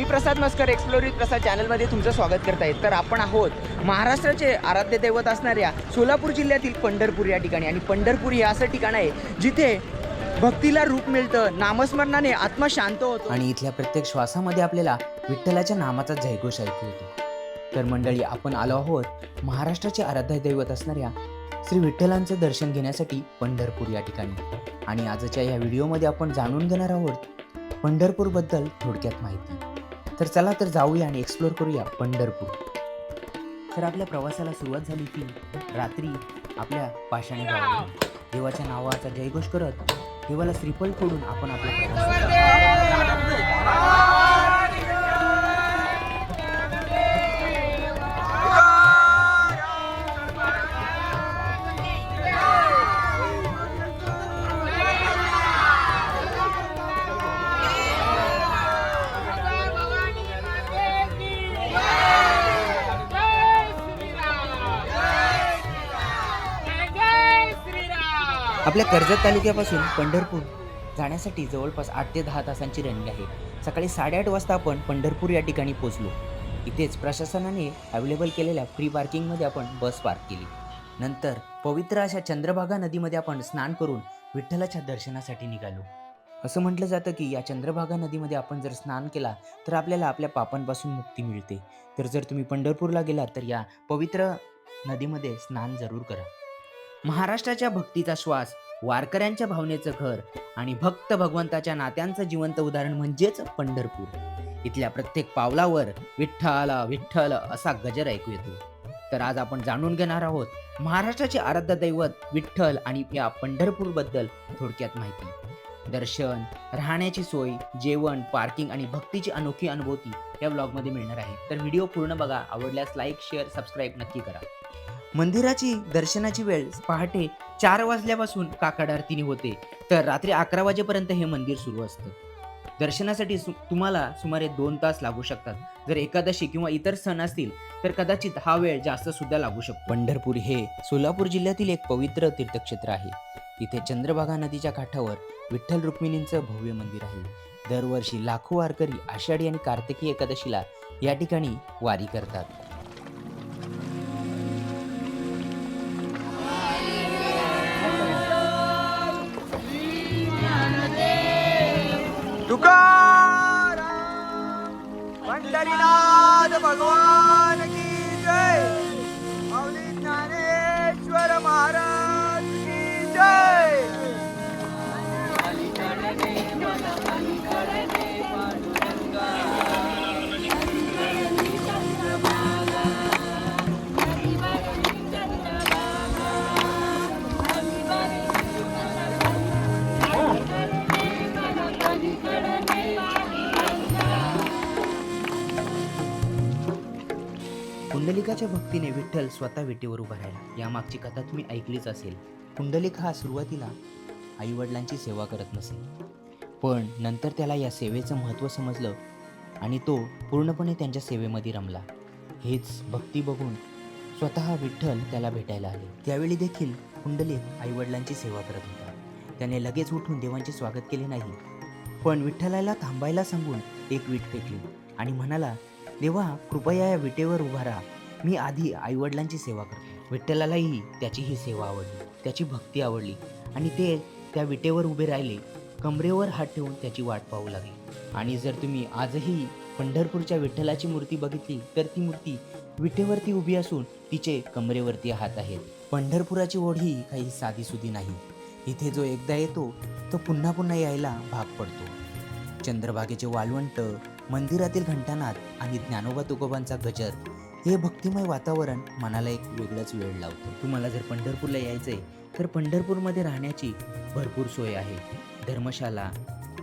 Prasad Maskar explore with प्रसाद चॅनलमध्ये तुमचं स्वागत करत आहे. तर आपण आहोत महाराष्ट्राचे आराध्य दैवत असणाऱ्या सोलापूर जिल्ह्यातील पंढरपूर या ठिकाणी. आणि पंढरपूर हे असं ठिकाण आहे जिथे भक्तीला रूप मिळतं, नामस्मरणाने आत्मा शांत होतो आणि इथल्या प्रत्येक श्वासामध्ये आपल्याला विठ्ठलाच्या नामाचा जयघोष ऐकू येतो. तर मंडळी, आपण आलो आहोत महाराष्ट्राचे आराध्य दैवत असणाऱ्या श्री विठ्ठलांचं दर्शन घेण्यासाठी पंढरपूर या ठिकाणी. आणि आजच्या या व्हिडिओमध्ये आपण जाणून घेणार आहोत पंढरपूरबद्दल थोडक्यात माहिती. तर चला तर जाऊया आणि एक्सप्लोर करूया पंढरपूर. तर आपल्या प्रवासाला सुरुवात झाली की रात्री आपल्या पाषाणी गावातून देवाच्या नावाचा जयघोष करत देवाला श्रीफळ फोडून आपण आपल्या आपल्या कर्जत तालुक्यापासून पंढरपूर जाण्यासाठी जवळपास 8 ते 10 तासांची रनिंग आहे. सकाळी 8:30 वाजता आपण पंढरपूर या ठिकाणी पोहोचलो. इथेच प्रशासनाने अवेलेबल केलेल्या फ्री पार्किंगमध्ये आपण बस पार्क केली. नंतर पवित्र अशा चंद्रभागा नदीमध्ये आपण स्नान करून विठ्ठलाच्या दर्शनासाठी निघालो. असं म्हटलं जातं की या चंद्रभागा नदीमध्ये आपण जर स्नान केला तर आपल्याला आपल्या पापांपासून मुक्ती मिळते. तर जर तुम्ही पंढरपूरला गेलात तर या पवित्र नदीमध्ये स्नान जरूर करा. महाराष्ट्राच्या भक्तीचा श्वास, वारकऱ्यांच्या भावनेचं घर आणि भक्त भगवंताच्या नात्यांचं जिवंत उदाहरण म्हणजेच पंढरपूर. इथल्या प्रत्येक पावलावर विठ्ठल विठ्ठल असा गजर ऐकू येतो. तर आज आपण जाणून घेणार आहोत महाराष्ट्राचे आराध्य दैवत विठ्ठल आणि या पंढरपूरबद्दल थोडक्यात माहिती. दर्शन, राहण्याची सोय, जेवण, पार्किंग आणि भक्तीची अनोखी अनुभूती या व्लॉगमध्ये मिळणार आहे. तर व्हिडिओ पूर्ण बघा. आवडल्यास लाईक, शेअर, सबस्क्राईब नक्की करा. मंदिराची दर्शनाची वेळ पहाटे 4 वाजल्यापासून काकड आरतीने होते तर रात्री 11 वाजेपर्यंत हे मंदिर सुरू असतं. दर्शनासाठी तुम्हाला सुमारे 2 तास लागू शकतात. जर एकादशी किंवा इतर सण असतील तर कदाचित हा वेळ जास्त सुद्धा लागू शकतो. पंढरपूर हे सोलापूर जिल्ह्यातील एक पवित्र तीर्थक्षेत्र आहे. इथे चंद्रभागा नदीच्या काठावर विठ्ठल रुक्मिणींचं भव्य मंदिर आहे. दरवर्षी लाखो वारकरी आषाढी आणि कार्तिकी एकादशीला या ठिकाणी वारी करतात. पंढरीनाथ भगवान की जय. माऊली ज्ञानेश्वर महाराज की जय. पुंडलिकाच्या भक्तीने विठ्ठल स्वतः विटेवर उभा राहिला. यामागची कथा तुम्ही ऐकलीच असेल. पुंडलिक हा सुरुवातीला आईवडिलांची सेवा करत नसे, पण नंतर त्याला या सेवेचं महत्त्व समजलं आणि तो पूर्णपणे त्यांच्या सेवेमध्ये रमला. हेच भक्ती बघून स्वतः विठ्ठल त्याला भेटायला आले. त्यावेळी देखील पुंडलिक आईवडिलांची सेवा करत होता. त्याने लगेच उठून देवांचे स्वागत केले नाही, पण विठ्ठलाला थांबायला सांगून एक वीट फेकली आणि म्हणाला, देवा कृपया या विटेवर उभा राहा, मी आधी आईवडिलांची सेवा करतो. विठ्ठलालाही त्याची ही सेवा आवडली, त्याची भक्ती आवडली आणि ते त्या विटेवर उभे राहिले, कमरेवर हात ठेवून त्याची वाट पाहू लागले. आणि जर तुम्ही आजही पंढरपूरच्या विठ्ठलाची मूर्ती बघितली तर ती मूर्ती विटेवरती उभी असून तिचे कमरेवरती हात आहेत. पंढरपुराची ओढ ही काही साधीसुधी नाही. इथे जो एकदा येतो तो पुन्हा पुन्हा यायला भाग पडतो. चंद्रभागेचे वाळवंट, मंदिरातील घंटानाद आणि ज्ञानोबा तुकोबांचा गजर हे भक्तिमय वातावरण मनाला एक वेगळंच वेळ लावतं. तुम्हाला जर पंढरपूरला यायचंय तर पंढरपूरमध्ये राहण्याची भरपूर सोय आहे. Dharamshala,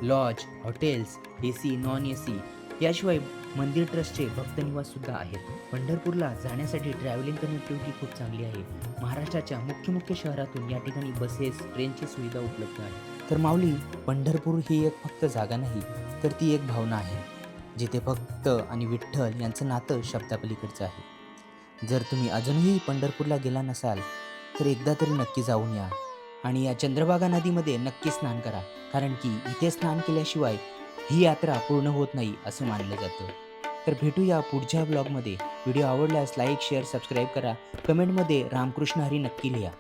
lodge, hotels, AC, non-AC याशिवाय मंदिर ट्रस्टचे भक्तनिवास सुद्धा आहेत. पंढरपूरला जाण्यासाठी ट्रॅव्हलिंग कनेक्टिव्हिटी खूप चांगली आहे. महाराष्ट्राच्या मुख्य शहरातून या ठिकाणी बसेस, ट्रेनची सुविधा उपलब्ध आहे. तर माऊली, पंढरपूर ही एक फक्त जागा नाही तर ती एक भावना आहे, जिथे भक्त आणि विठ्ठल यांचं नातं शब्दापलीकडचं आहे. जर तुम्ही अजूनही पंढरपूरला गेला नसाल तर एकदा तरी नक्की जाऊन या आणि या चंद्रभागा नदीमध्ये नक्की स्नान करा, कारण की इथे स्नान केल्याशिवाय ही यात्रा पूर्ण होत नाही असं मानलं जातं. तर भेटूया पुढच्या ब्लॉगमध्ये. व्हिडिओ आवडल्यास लाईक, शेअर, सबस्क्राईब करा. कमेंटमध्ये रामकृष्ण हरी नक्की लिहा.